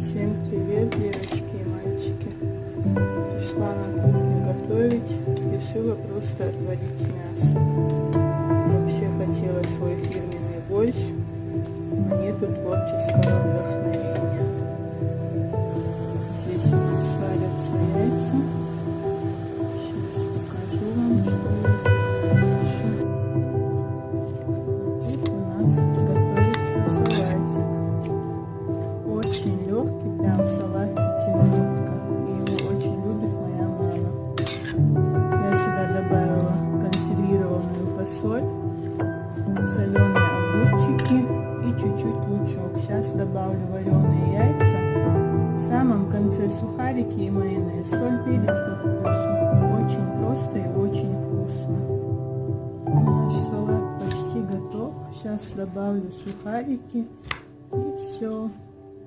Всем привет, девочки и мальчики. Пришла на кухню готовить. Решила просто отварить мясо. Вообще хотела свой фирменный борщ, но нету творческого вдохновения. Здесь у нас варятся яйца. Сейчас покажу вам, что я пишу. Тут у нас готовится салатик. Очень легкий, прям салат пятиминутка. И его очень любит моя мама. Я сюда добавила консервированную фасоль, соленые огурчики и чуть-чуть лучок. Сейчас добавлю вареные яйца. В самом конце сухарики и майонез. Соль, перец по вкусу. Очень просто и очень вкусно. Наш салат почти готов. Сейчас добавлю сухарики и все.